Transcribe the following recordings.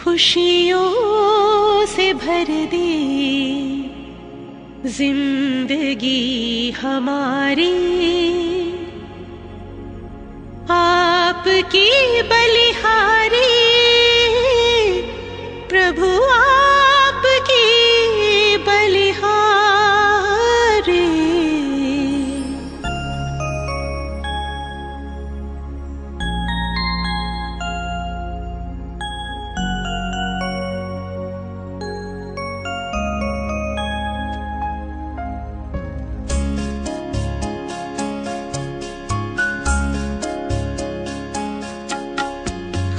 खुशियों से भर दी जिंदगी हमारी, आपकी बलिहारी प्रभु, आपकी बलिहारी।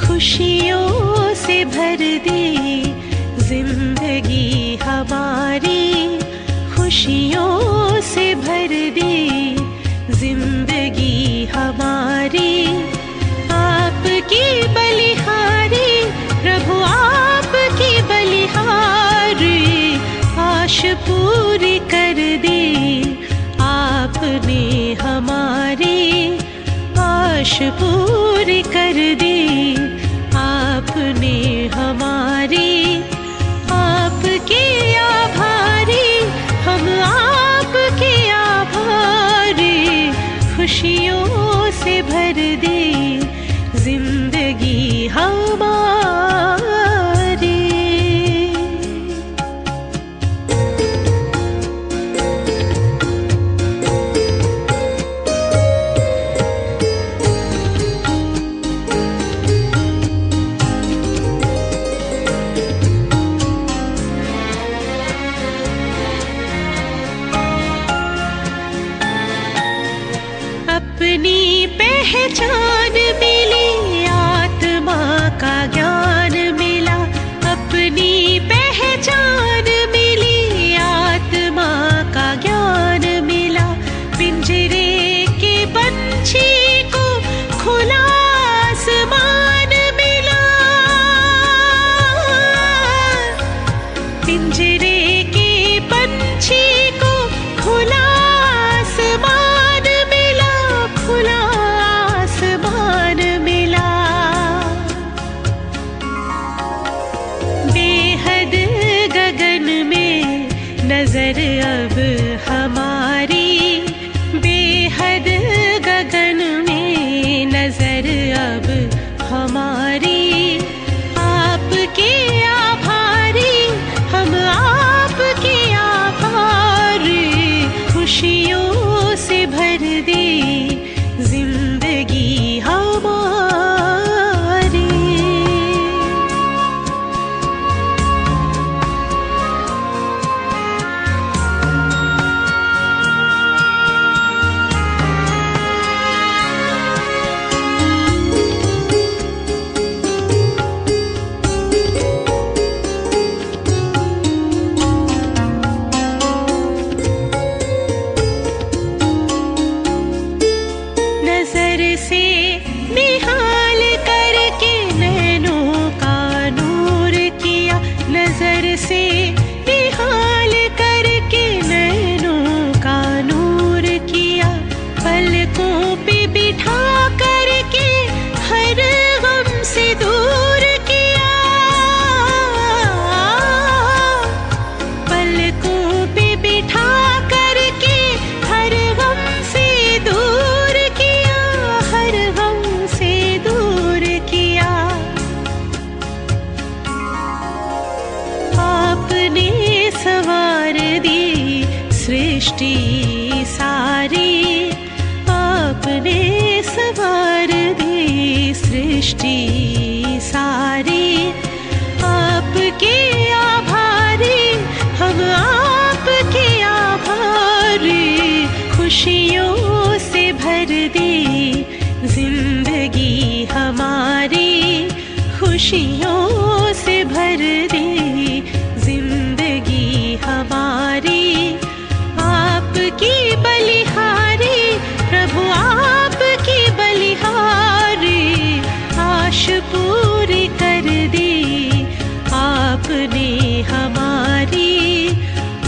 खुशियों से भर दी जिंदगी हमारी, खुशियों से भर दी जिंदगी हमारी, आपकी बलिहारी प्रभु, आपकी बलिहारी। आश पूरी कर दी आपने हमारी, आश पूरी कर दी आपने हमारी। आपके आभारी हम, आपके आभारी। खुशियों से भर दी जिंदगी हमारी। अपनी पहचान मिली, आत्मा का ज्ञान मिला। अपनी पहचान मिली, आत्मा का ज्ञान मिला। पिंजरे के पंछी को खुला आसमान मिला, पिंजरे के पंछी को खुला आसमान, खुला आसमान मिला। बेहद गगन में नजर अब हमारी, बेहद गगन में नजर अब हमारी। आपके आभारी हम, आपके आभारी। खुशियों से भर दी जिंदगी हमारी। नजर से निहाल करके नैनों का नूर किया, नजर से निहाल करके नैनों का नूर किया। पलकों पे बिठा करके हर गम से दूर किया, पलकों पे बिठा करके हर गम से दूर किया, हर गम से दूर किया। आपने सवार दी सृष्टि सारी, आपने सवार दी सृष्टि सारी। आपके आभारी हम, आपके आभारी। खुशियों से भर दी जिंदगी हमारी, खुशियों से भर दी जिंदगी हमारी। आपकी बलिहारी प्रभु, आपकी बलिहारी। आश पूरी कर दी आपने हमारी,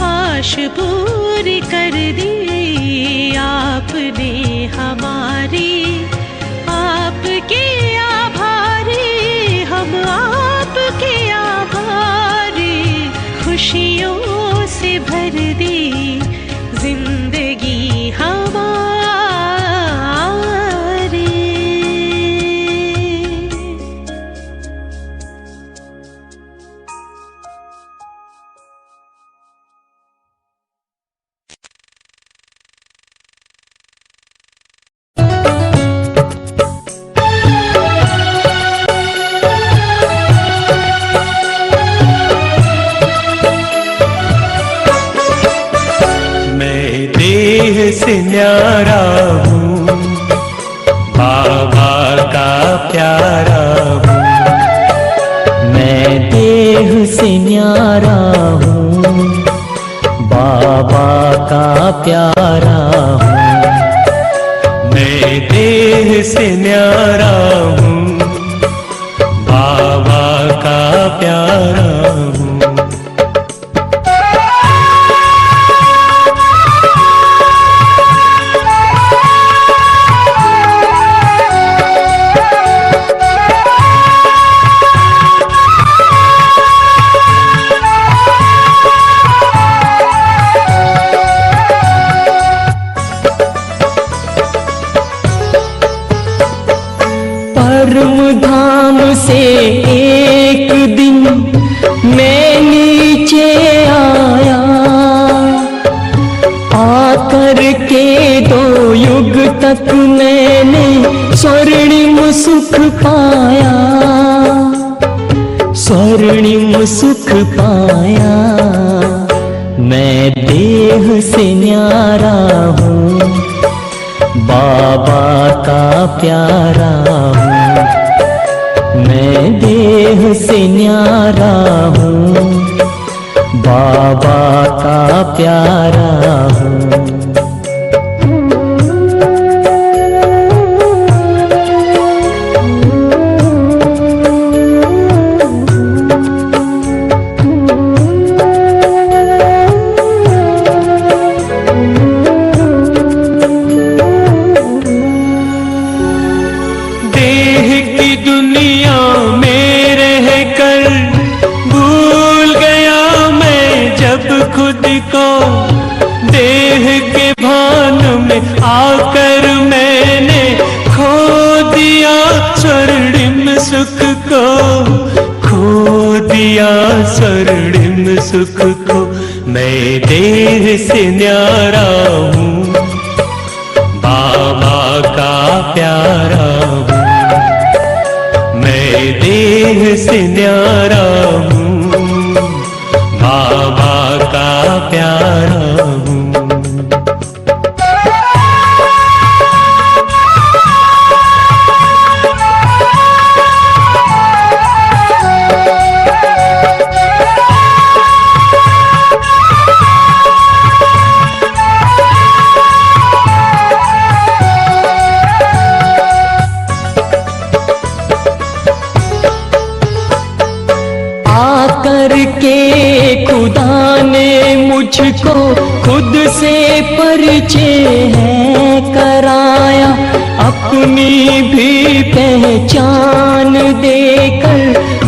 आश पूरी कर दी आपने हमारी। आपके आभारी हम, आपके से न्यारा हूँ, बाबा का प्यारा हूँ। मैं देह से न्यारा हूँ, बाबा का प्यारा हूँ। मैं देह से न्यारा हूँ, बाबा का प्यारा हूँ। परम धाम से एक दिन मैं नीचे आया, आकर के 2 युग तक मैंने स्वर्णिम सुख पाया, स्वर्णिम सुख पाया। मैं देह से न्यारा हूँ, बाबा का प्यारा हूँ। मैं देह से न्यारा हूँ, बाबा का प्यारा हूँ। खुद को देह के भान में आकर मैंने खो दिया, स्वर्णिम सुख को खो दिया, स्वर्णिम सुख को। मैं देह से न्यारा हूँ, बाबा का प्यारा हूँ। मैं देह से न्यारा हूँ, बाबा का प्यारा हूँ। आकर के खुदा ने मुझको खुद से परिचय है कराया, अपनी भी पहचान देकर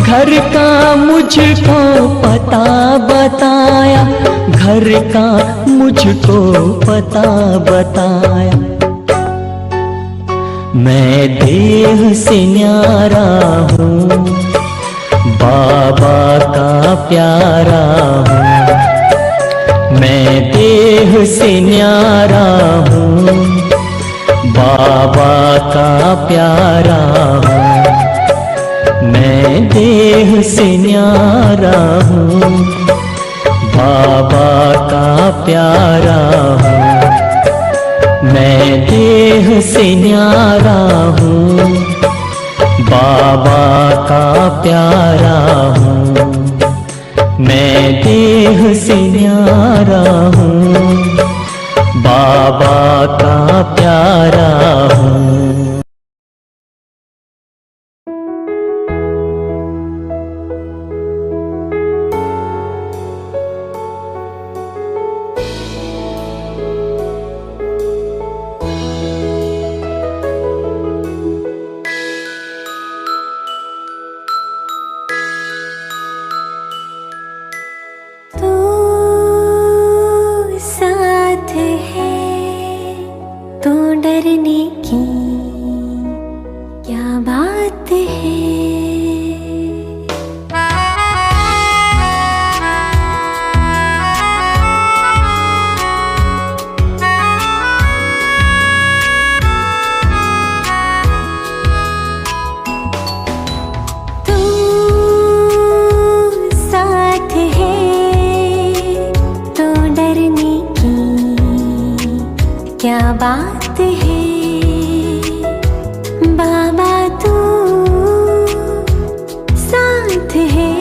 घर का मुझको पता बताया, घर का मुझको पता बताया। मैं देह से न्यारा हूँ, बाबा का प्यारा हूँ। मैं देह से न्यारा हूँ, बाबा का प्यारा हूँ। मैं देह से न्यारा हूँ, बाबा का प्यारा हूँ। मैं देह से न्यारा हूँ, बाबा का प्यारा हूँ। मैं देह से न्यारा हूँ, बाबा का प्यारा हूँ। क्या बात है बाबा तू साथ है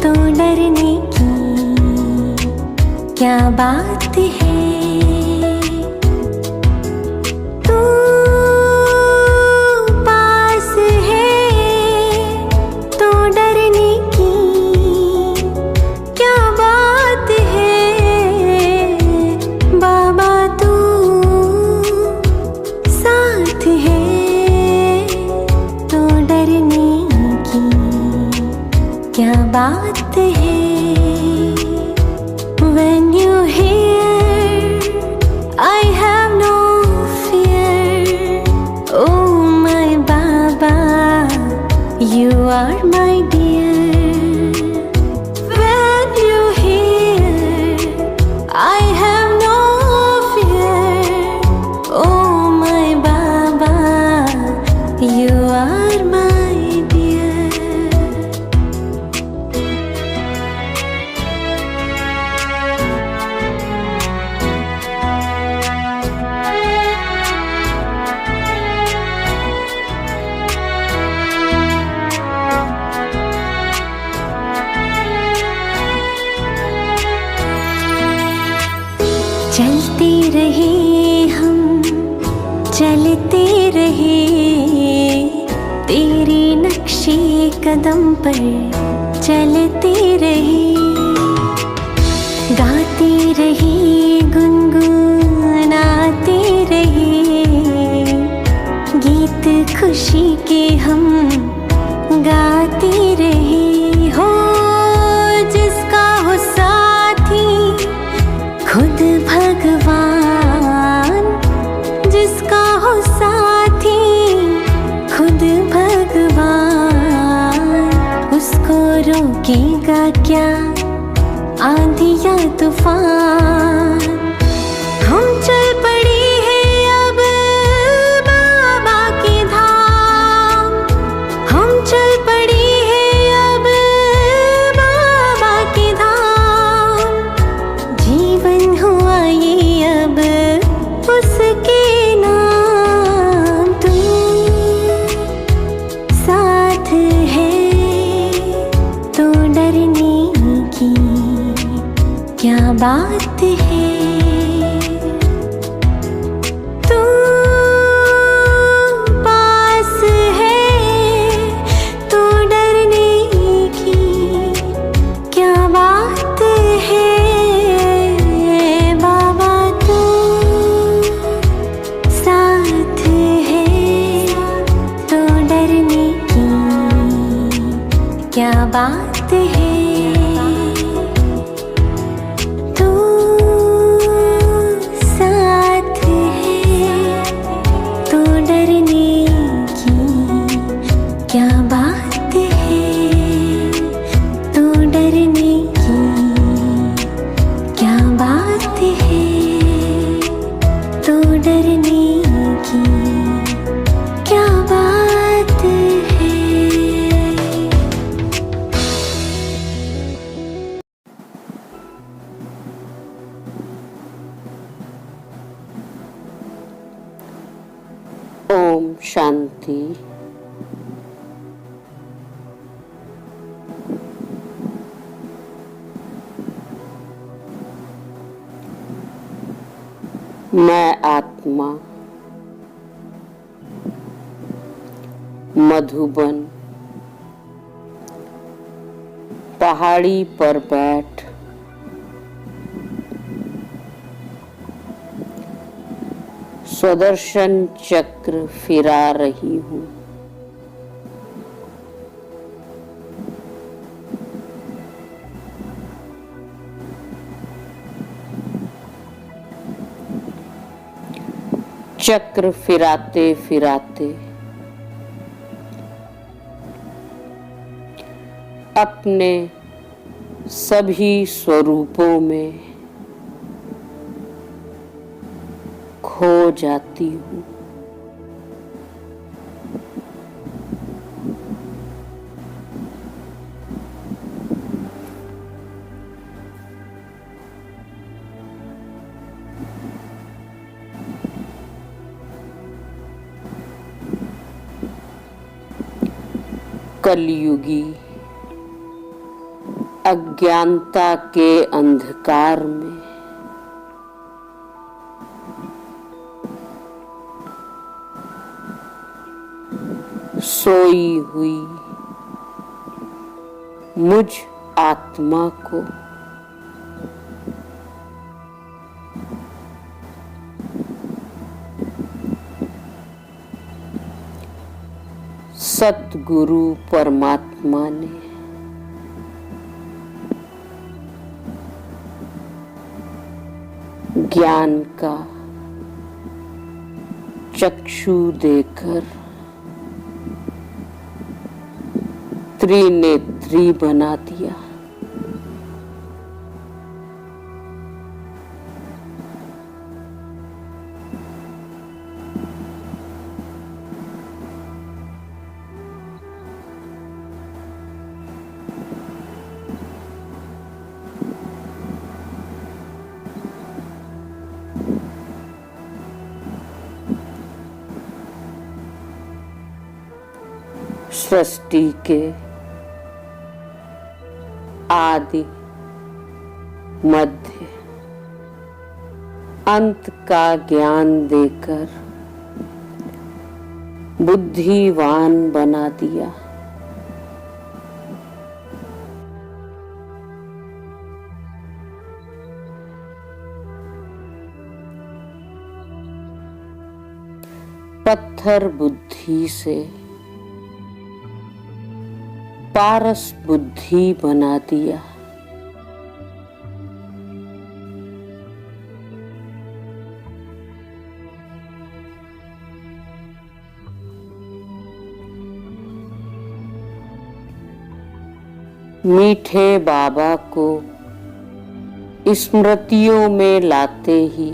तो डरने की क्या बात है तू पास है तो डरने की क्या बात है बाबा तू साथ है तो डरने की क्या बात है When you hear I have no fear Oh my Baba You are my dear When you hear I have no fear Oh my Baba You are my dear चलते रहे हम चलते रहे तेरे नक्शे कदम पर चलते रहे गाते रहे गुनगुनाते रहे गीत खुशी के हम गाते रहे हो जिसका हो साथी खुद भगवान जिसका हो साथी खुद भगवान उसको रोकेगा क्या आंधी या तूफान हम चल पड़े हैं अब बाबा के धाम हम चल पड़े हैं अब बाबा के धाम जीवन हुआ ये अब उसके नाम तू साथ है तो डरने की क्या बात है तू पास है तो डरने की क्या बात है बाबा तू साथ है तो डरने की क्या बात है तू साथ है तो डरने की क्या बात है तो डरने की क्या बात है तो डरने की क्या बात है ओम शांति। मैं आत्मा मधुबन पहाड़ी पर बैठ स्वदर्शन चक्र फिरा रही हूँ। चक्र फिराते फिराते अपने सभी स्वरूपों में खो जाती हूँ। कलयुगी अज्ञानता के अंधकार में सोई हुई मुझ आत्मा को सतगुरु परमात्मा ने ज्ञान का चक्षु देकर त्रिनेत्री बना दिया। सृष्टि के आदि मध्य अंत का ज्ञान देकर बुद्धिवान बना दिया। पत्थर बुद्धि से पारस बुद्धि बना दिया। मीठे बाबा को स्मृतियों में लाते ही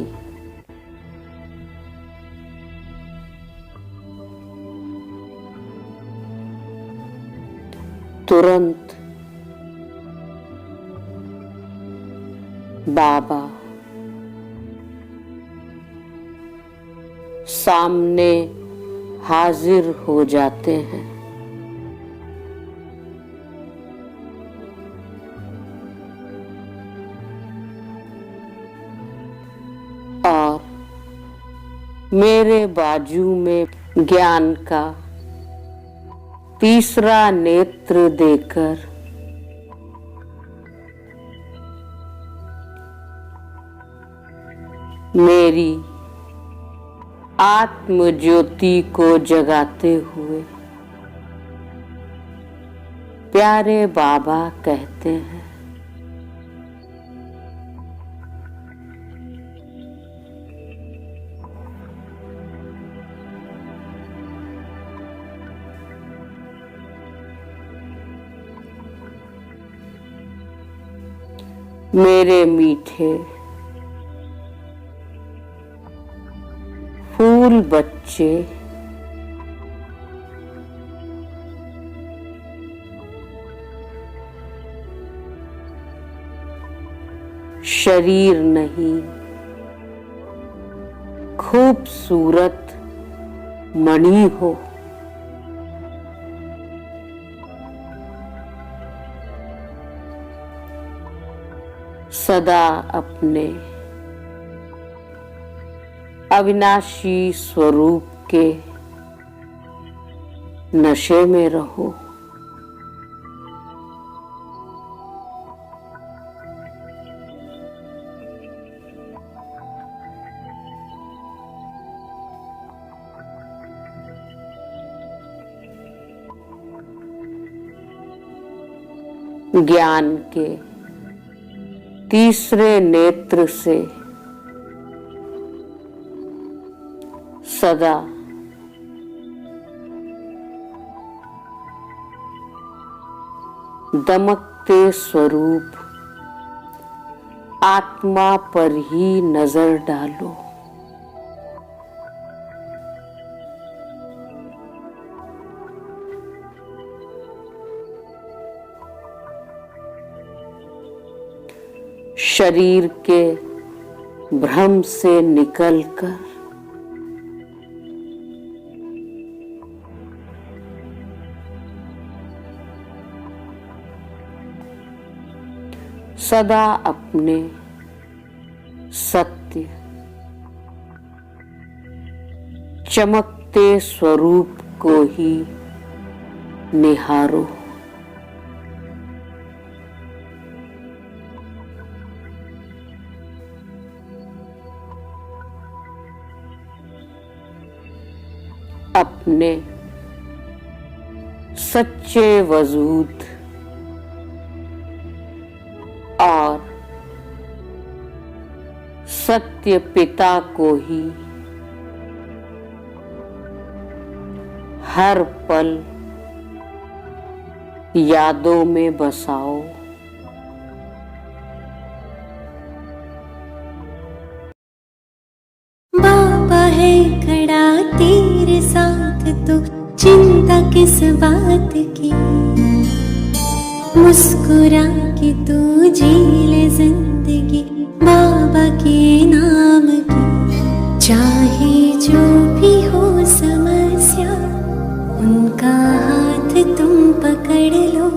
तुरंत बाबा सामने हाजिर हो जाते हैं। और मेरे बाजू में ज्ञान का तीसरा नेत्र देकर मेरी आत्म ज्योति को जगाते हुए प्यारे बाबा कहते हैं, मेरे मीठे फूल बच्चे शरीर नहीं, खूबसूरत मणि हो। सदा अपने अविनाशी स्वरूप के नशे में रहो। ज्ञान के तीसरे नेत्र से सदा दमकते स्वरूप आत्मा पर ही नजर डालो। शरीर के भ्रम से निकलकर सदा अपने सत्य चमकते स्वरूप को ही निहारो। अपने सच्चे वजूद और सत्य पिता को ही हर पल यादों में बसाओ। बाबा है खड़ा तेरे साथ तो चिंता किस बात की, मुस्कुरा के तू जी ले जिंदगी बाबा के नाम की। चाहे जो भी हो समस्या उनका हाथ तुम पकड़ लो,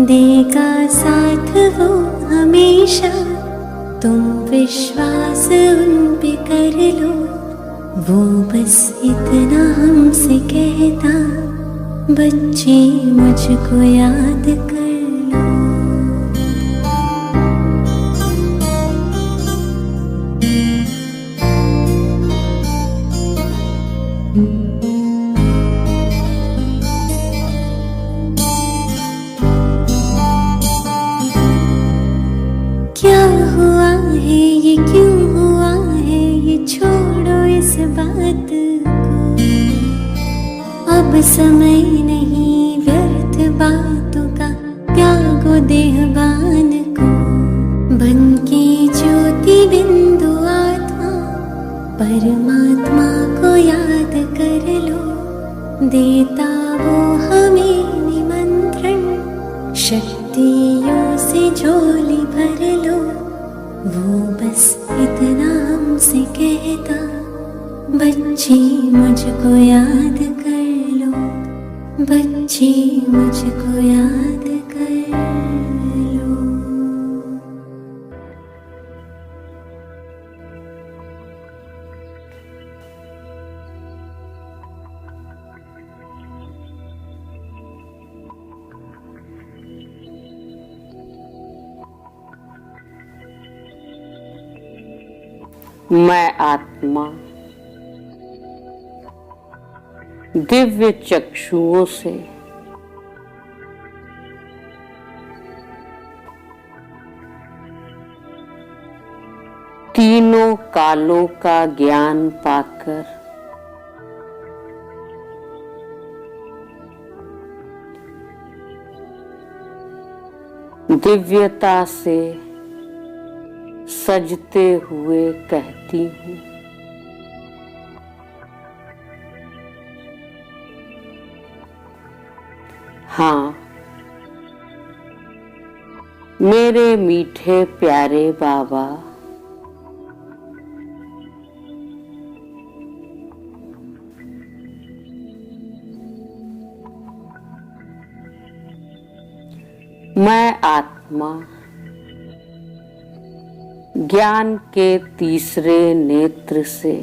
देगा साथ वो हमेशा। तुम विश्वास उन पे कर लो, वो बस इतना हमसे कहता, बच्चे मुझको याद कर लो। क्या हुआ है ये, क्यों हुआ है ये, छोड़ो इस बात को। अब समय नहीं व्यर्थ बातों का, त्यागो देहबान को। बन के ज्योति बिंदु आत्मा परमात्मा को याद कर लो, देता वो हमें निमंत्रण। शक्तियों से झोली भर लो, वो बस इतना हमसे कहता, बच्चे मुझको याद कर लो, बच्चे मुझको याद कर लो। मैं आत्मा दिव्य चक्षुओं से तीनों कालों का ज्ञान पाकर दिव्यता से सजते हुए कहती हूँ, हाँ मेरे मीठे प्यारे बाबा, मैं आत्मा ज्ञान के तीसरे नेत्र से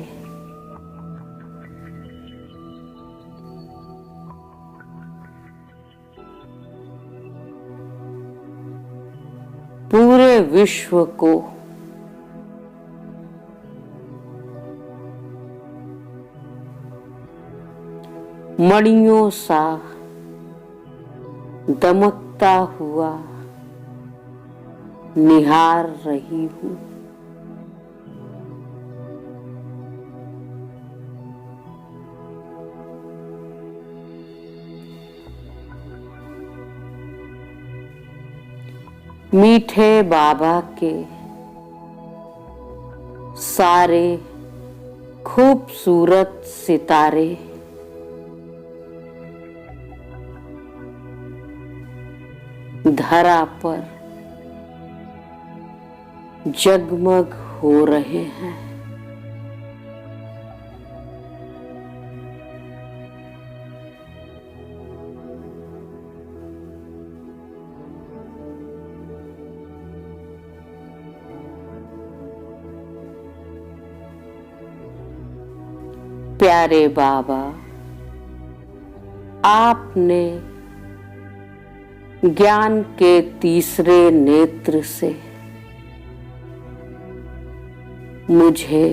पूरे विश्व को मणियों सा दमकता हुआ निहार रही हूँ। मीठे बाबा के सारे खूबसूरत सितारे धरा पर जगमग हो रहे हैं। प्यारे बाबा, आपने ज्ञान के तीसरे नेत्र से मुझे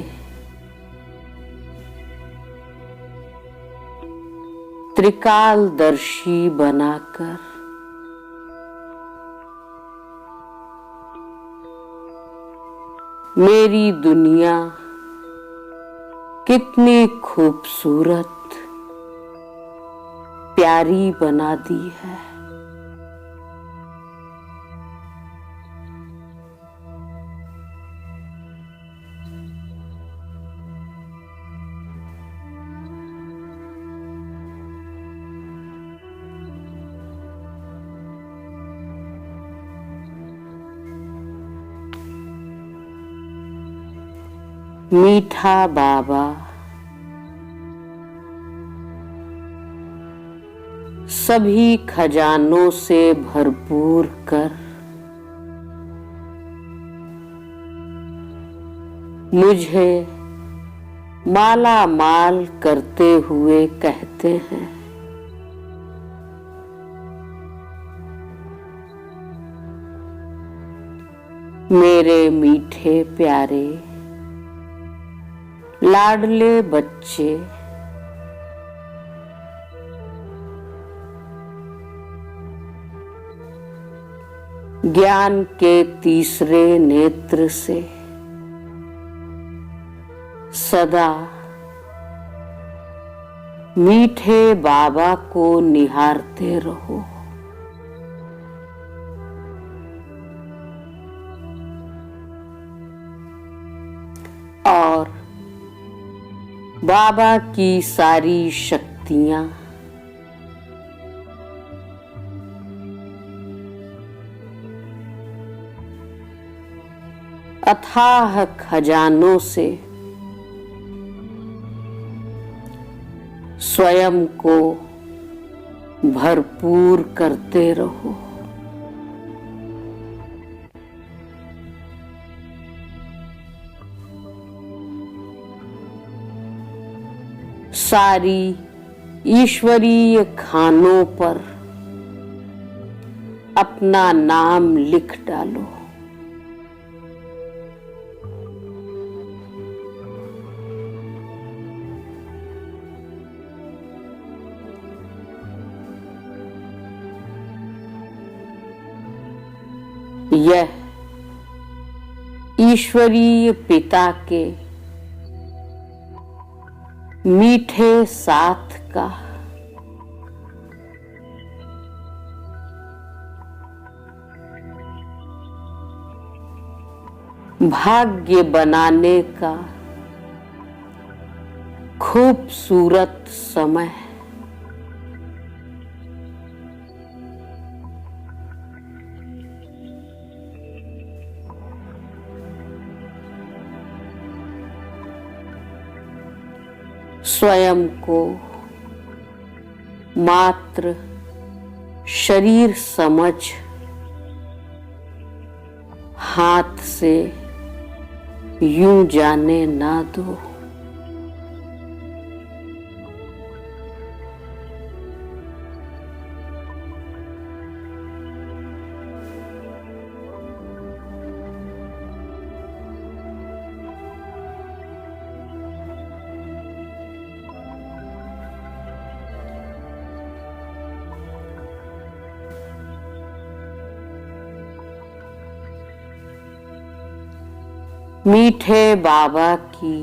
त्रिकालदर्शी बनाकर मेरी दुनिया कितनी खूबसूरत प्यारी बना दी है। मीठा बाबा, सभी खजानों से भरपूर कर मुझे माला माल करते हुए कहते हैं, मेरे मीठे प्यारे लाडले बच्चे, ज्ञान के तीसरे नेत्र से सदा मीठे बाबा को निहारते रहो। और बाबा की सारी शक्तियां अथाह खजानों से स्वयं को भरपूर करते रहो। सारी ईश्वरीय खानों पर अपना नाम लिख डालो। यह ईश्वरीय पिता के मीठे साथ का भाग्य बनाने का खूबसूरत समय है। स्वयं को मात्र शरीर समझ हाथ से यूं जाने ना दो। मीठे बाबा की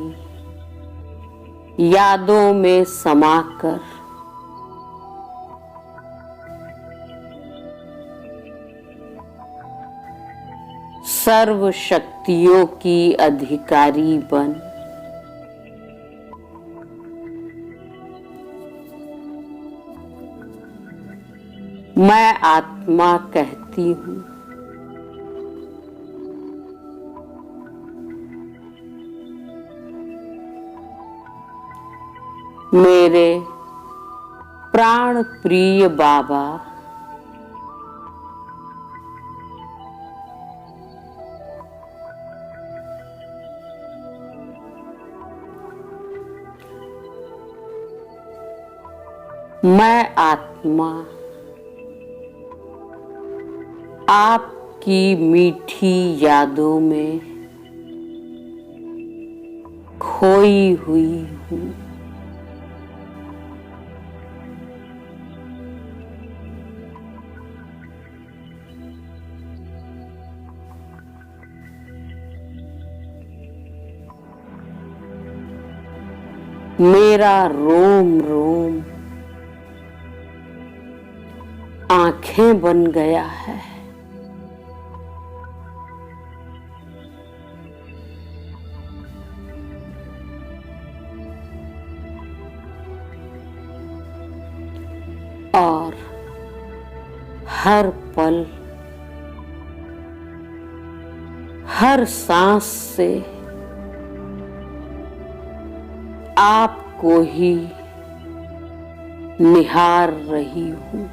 यादों में समाकर सर्व शक्तियों की अधिकारी बन मैं आत्मा कहती हूँ, मेरे प्राण प्रिय बाबा, मैं आत्मा आपकी मीठी यादों में खोई हुई हूँ। मेरा रोम रोम आंखें बन गया है। और हर पल, हर सांस से आपको ही निहार रही हूँ।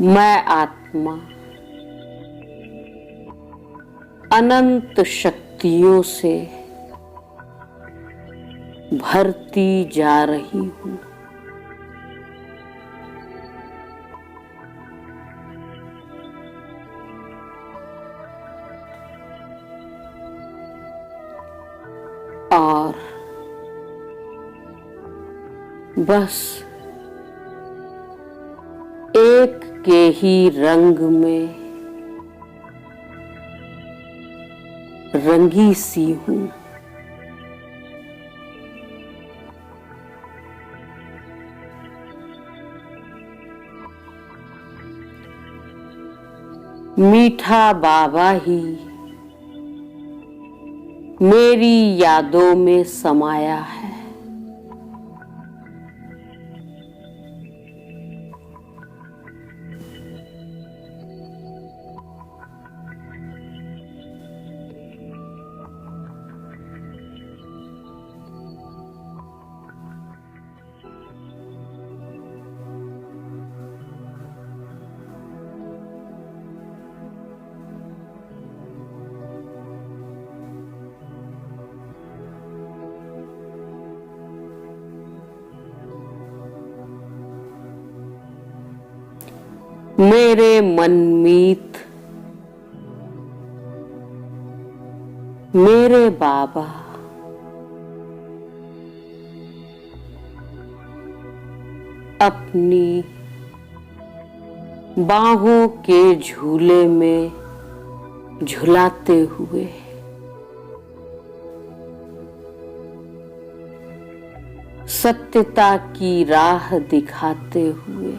मैं आत्मा अनंत शक्तियों से भरती जा रही हूँ। और बस एक के ही रंग में रंगी सी हूँ। मीठा बाबा ही मेरी यादों में समाया है। मेरे मनमीत मेरे बाबा, अपनी बाहों के झूले में झुलाते हुए सत्यता की राह दिखाते हुए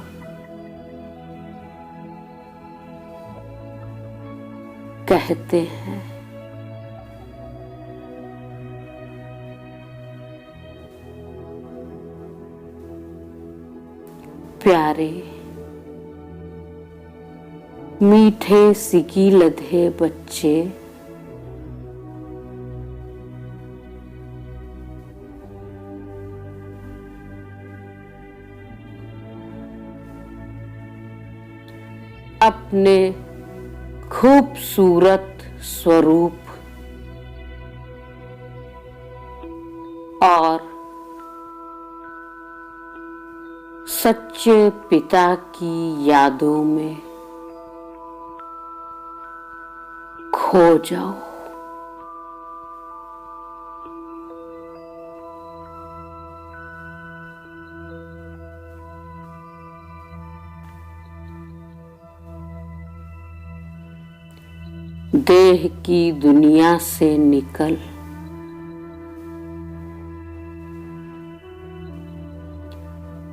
कहते हैं, प्यारे मीठे सिकी लधे बच्चे, अपने खूबसूरत स्वरूप और सच्चे पिता की यादों में खो जाओ। देह की दुनिया से निकल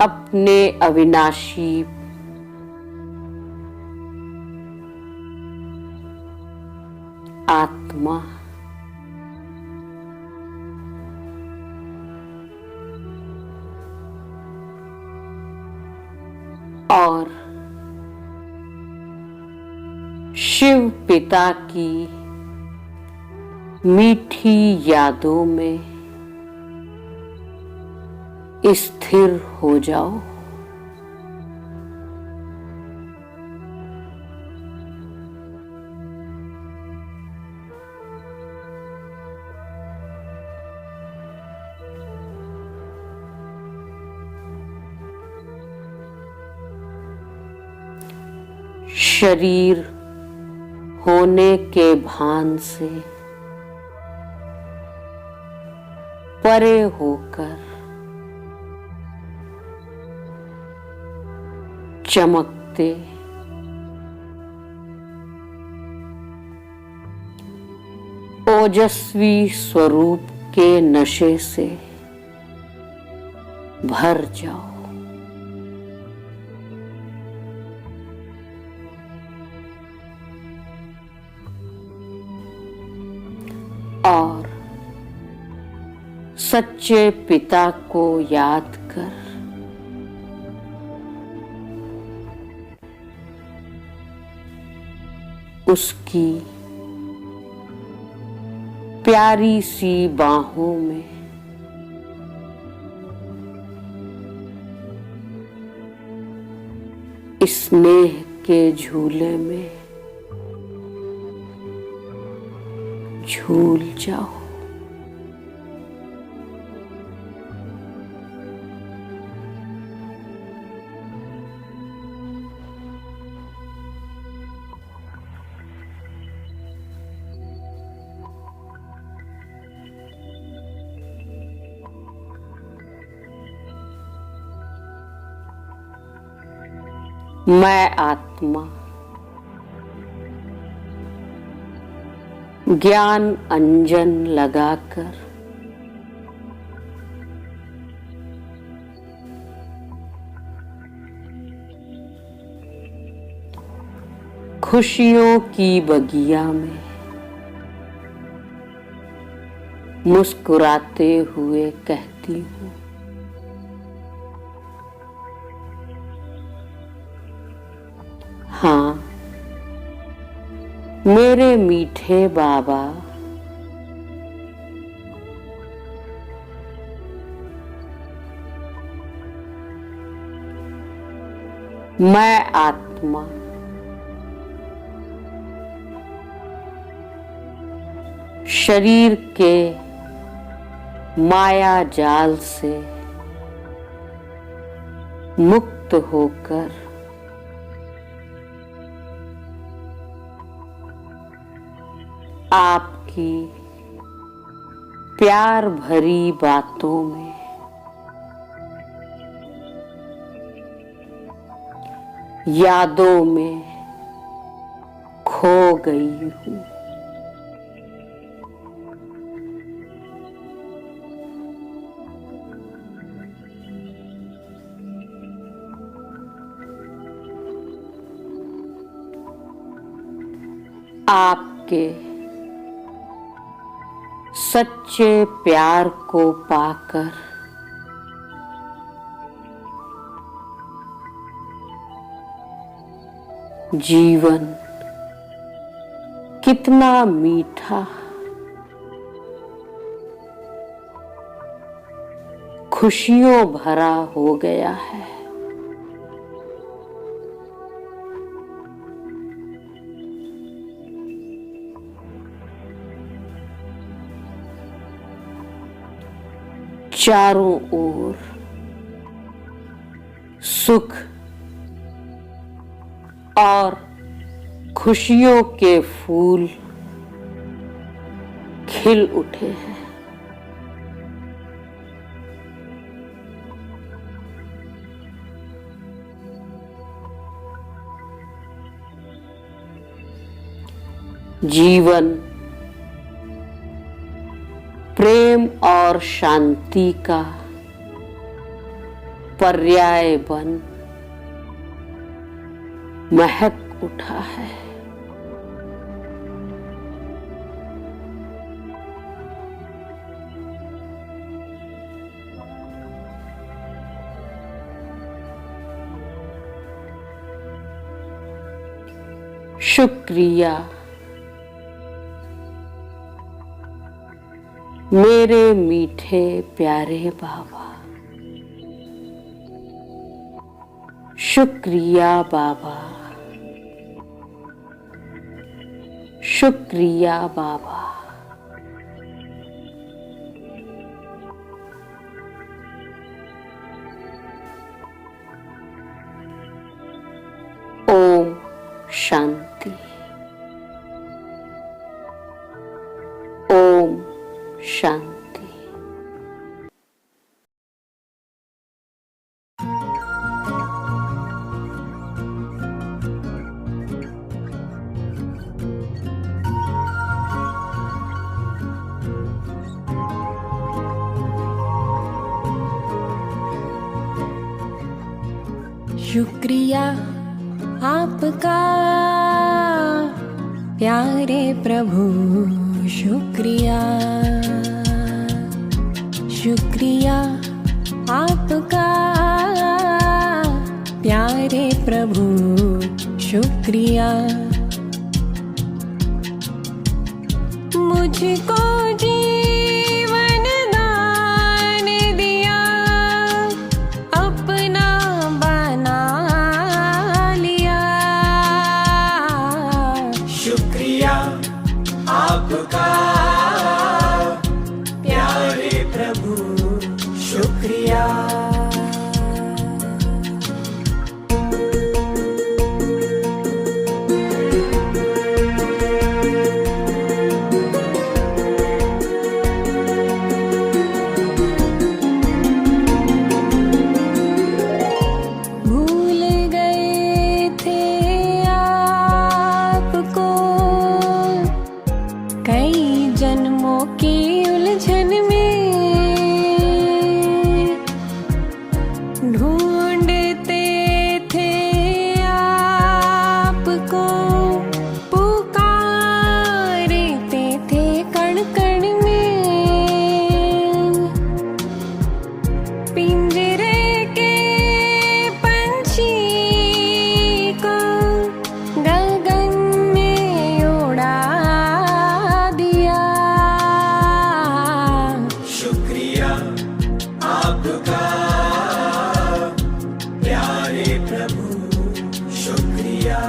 अपने अविनाशी आत्मा और शिव पिता की मीठी यादों में स्थिर हो जाओ। शरीर होने के भान से परे होकर चमकते ओजस्वी स्वरूप के नशे से भर जाओ। और सच्चे पिता को याद कर उसकी प्यारी सी बाहों में स्नेह के झूले में झूल जाओ। मैं आत्मा ज्ञान अंजन लगाकर खुशियों की बगिया में मुस्कुराते हुए कहती हूँ, हाँ मेरे मीठे बाबा, मैं आत्मा शरीर के माया जाल से मुक्त होकर आपकी प्यार भरी बातों में यादों में खो गई हूँ। आपके सच्चे प्यार को पाकर जीवन कितना मीठा खुशियों भरा हो गया है। चारों ओर सुख और खुशियों के फूल खिल उठे हैं। जीवन प्रेम और शांति का पर्याय बन महक उठा है। शुक्रिया मेरे मीठे प्यारे बाबा। शुक्रिया बाबा, शुक्रिया बाबा। ओम शांति। ओम शांति। शुक्रिया आपका प्यारे प्रभु, शुक्रिया, शुक्रिया आपका प्यारे प्रभु, शुक्रिया। मुझको जीवन दान दिया, अपना बना लिया। शुक्रिया आपका प्यारे प्रभु, शुक्रिया। भूल गए थे आपको कई जन्मों की उलझन में, ढूंढते थे आपको, पुकारते थे कण कण में। पिंजरे के पंछी को गगन में उड़ा दिया। शुक्रिया आपका प्यारे प्रभु, शुक्रिया।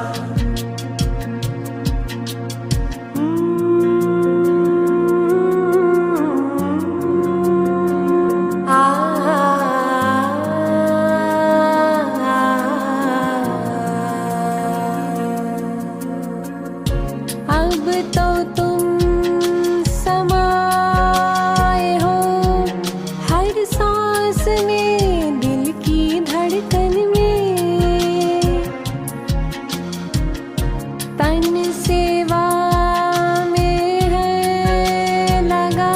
अब तो तुम समाए हो हर सांस में, दिल की धड़कन में। तन सेवा में है लगा,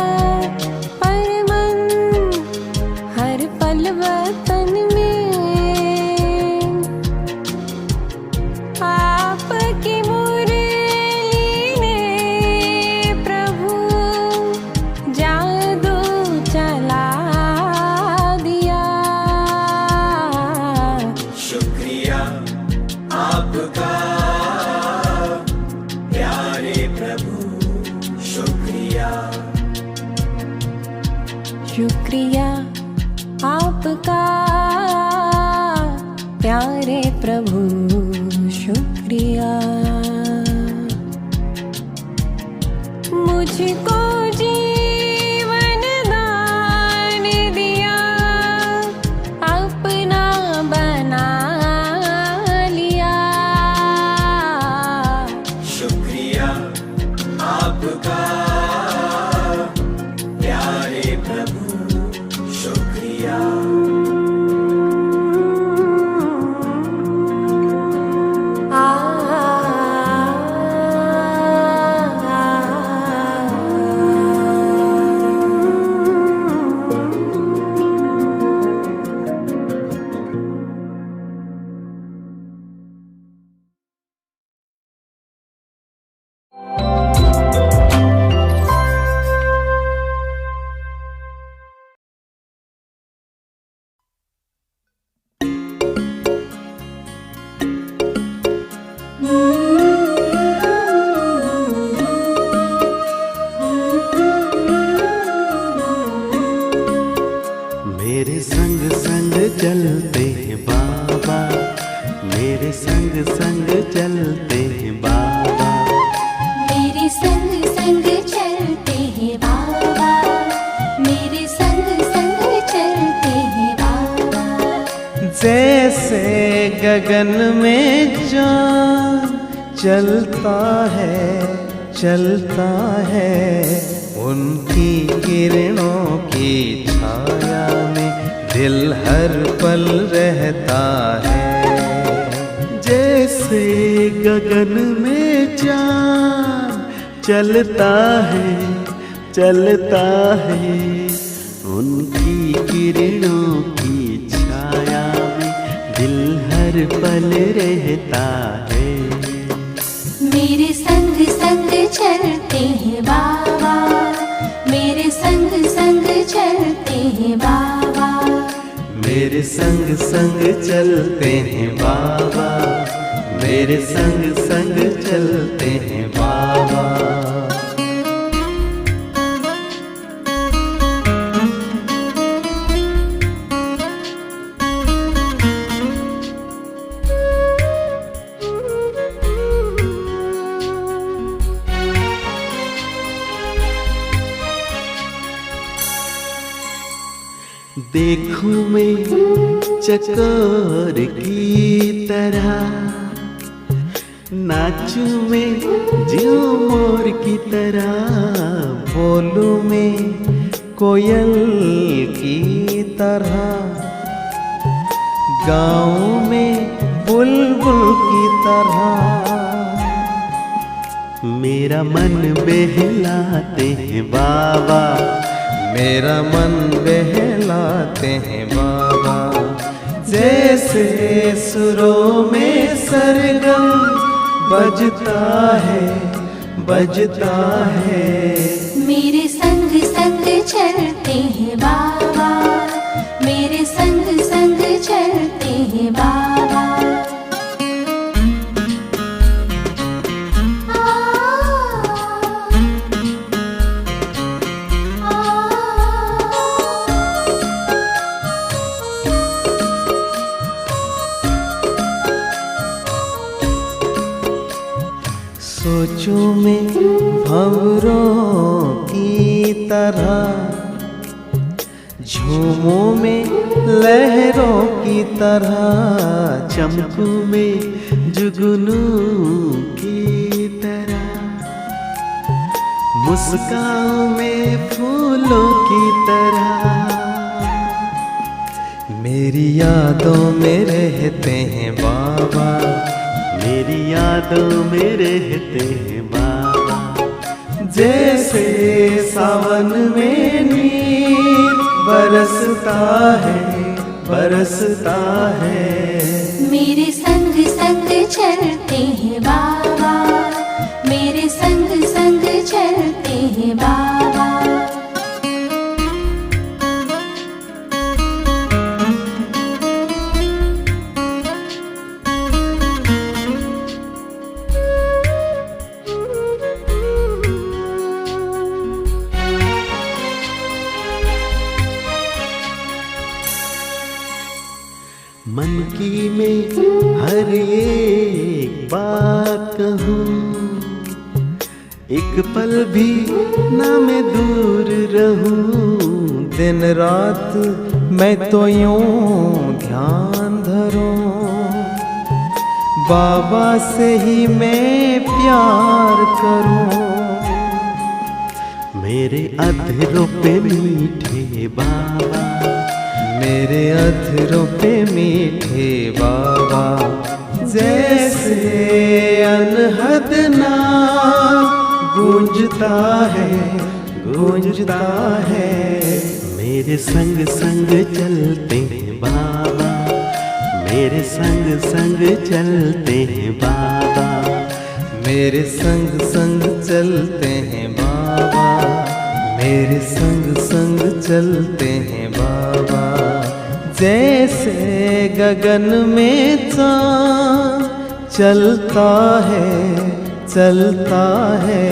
पर मन हर पल वतन में। आपकी मुरली ने प्रभु जादू चला दिया। शुक्रिया आपका प्यारे प्रभु, शुक्रिया। शुक्रिया आपका प्यारे प्रभु, शुक्रिया। मुझको जीवन दान दिया, अपना बना लिया। शुक्रिया आपका प्यारे प्रभु, शुक्रिया। मेरे संग संग चलते हैं बाबा, मेरे संग संग चलते हैं बाबा, मेरे संग संग चलते हैं बाबा। जैसे गगन में चाँद चलता है, उनकी किरणों की छाया में दिल हर पल रहता है। जैसे गगन में चाँद चलता है, उनकी किरणों की छाया में दिल हर पल रहता है। मेरे संग संग चलते हैं बाबा, मेरे संग संग चलते हैं बाबा, मेरे संग संग चलते हैं बाबा, मेरे संग संग चलते हैं बाबा। देखूं मैं चकोर की तरह, नाचूं मैं ज्यों मोर की तरह, बोलूं मैं कोयल की तरह, गाऊं मैं बुलबुल की तरह। मेरा मन बहलाते हैं बाबा, मेरा मन बहलाते हैं बाबा। जैसे सुरों में सरगम बजता है, मेरे संग संग चलते हैं बाबा, मेरे संग संग चलते हैं बाबा। सोचूं मैं भंवरों की तरह, झूमों में लहरों की तरह, चमकूं में जुगनू की तरह, मुस्कान में फूलों की तरह। मेरी यादों में रहते हैं बाबा, मेरी यादों में रहते हैं बाबा। जैसे सावन में नीर बरसता है, मेरे संग संग चलते हैं बाबा, मेरे संग संग चलते हैं बाबा। मन की मैं हर एक बात कहूँ, एक पल भी ना मैं दूर रहूं। दिन रात मैं तो यूं ध्यान धरूं, बाबा से ही मैं प्यार करूं। मेरे अधरों पे मीठे बाबा, मेरे अधरों पे मीठे बाबा। जैसे अनहद नाम गूंजता है, मेरे संग संग चलते हैं बाबा, मेरे संग संग चलते हैं बाबा, मेरे संग संग चलते हैं बाबा, मेरे संग संग चलते हैं बाबा। जैसे गगन में चाँद चलता है,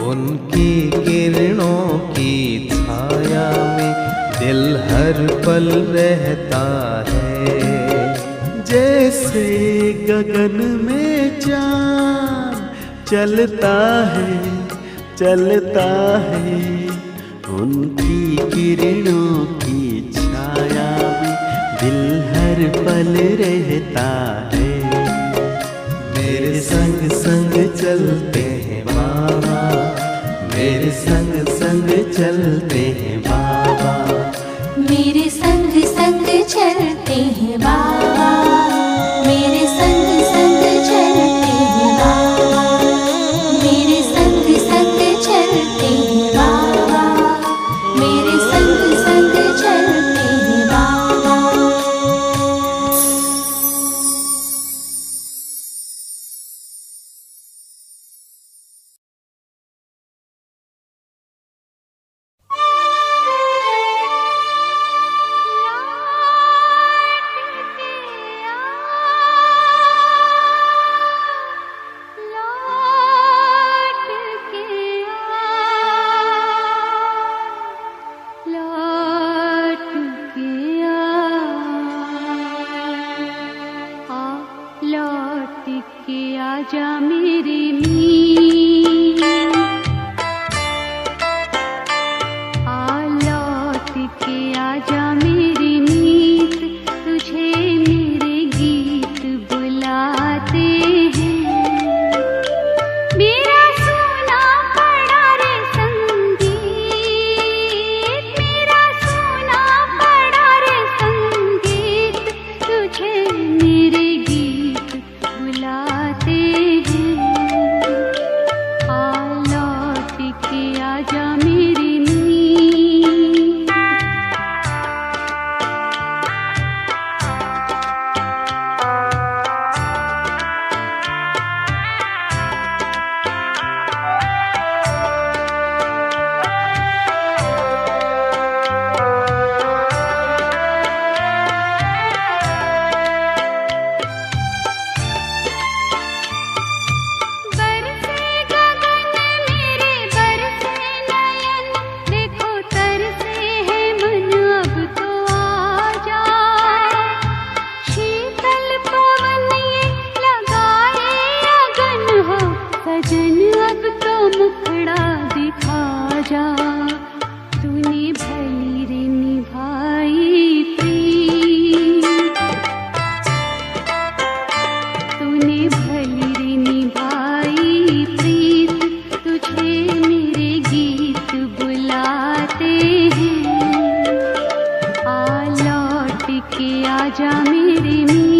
उनकी किरणों की छाया में दिल हर पल रहता है। जैसे गगन में चांद चलता है उनकी किरणों की छाया में दिल हर पल रहता है। मेरे संग संग चलते हैं बाबा, मेरे संग संग चलते हैं बाबा, मेरे संग संग चलते हैं बाबा, मेरे संग संग चलते हैं बाबा, मेरे संग संग चलते हैं बाबा, मेरे संग संग चलते हैं बाबा। आजा मेरे मीत, लौट के आजा मेरे मीत, तुझे मेरे गीत बुलाते हैं। मेरा सुना पड़ा रे संगीत, मेरा सुना पड़ा रे संगीत, तुझे मेरे गीत बुलाते हैं। लौट के आजा मेरे मीत। बरसे गगन मेरे बरसे नयन, देखो तरसे है मन अब तो आजा। शीतल पवन ये लगाए अगन हो, सजन अब तो मुखड़ा दिखा जा। तूने भली रे निभाई प्रीत, तूने भली रे निभाई प्रीत, तुझे मेरे गीत बुलाते हैं। लौट के आजा मेरे मीत।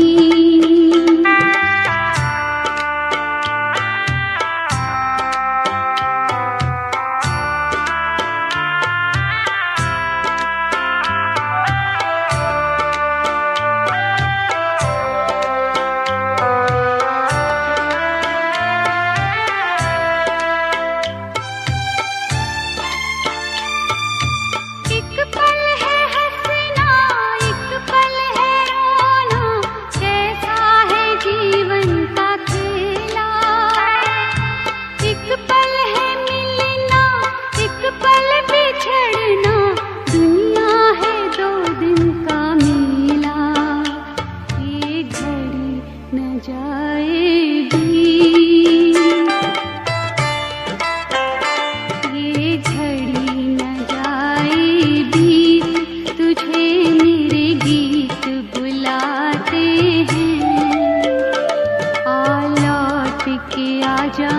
एक पल है हंसना, एक पल है रोना, कैसा है जीवन का खेला। एक पल है मिलना, एक पल बिछड़ना, दुनिया है दो दिन का मेला। ये घड़ी न जाएगी, ये घड़ी न जाएगी, तुझे मेरे गीत बुलाते हैं। लौट के आजा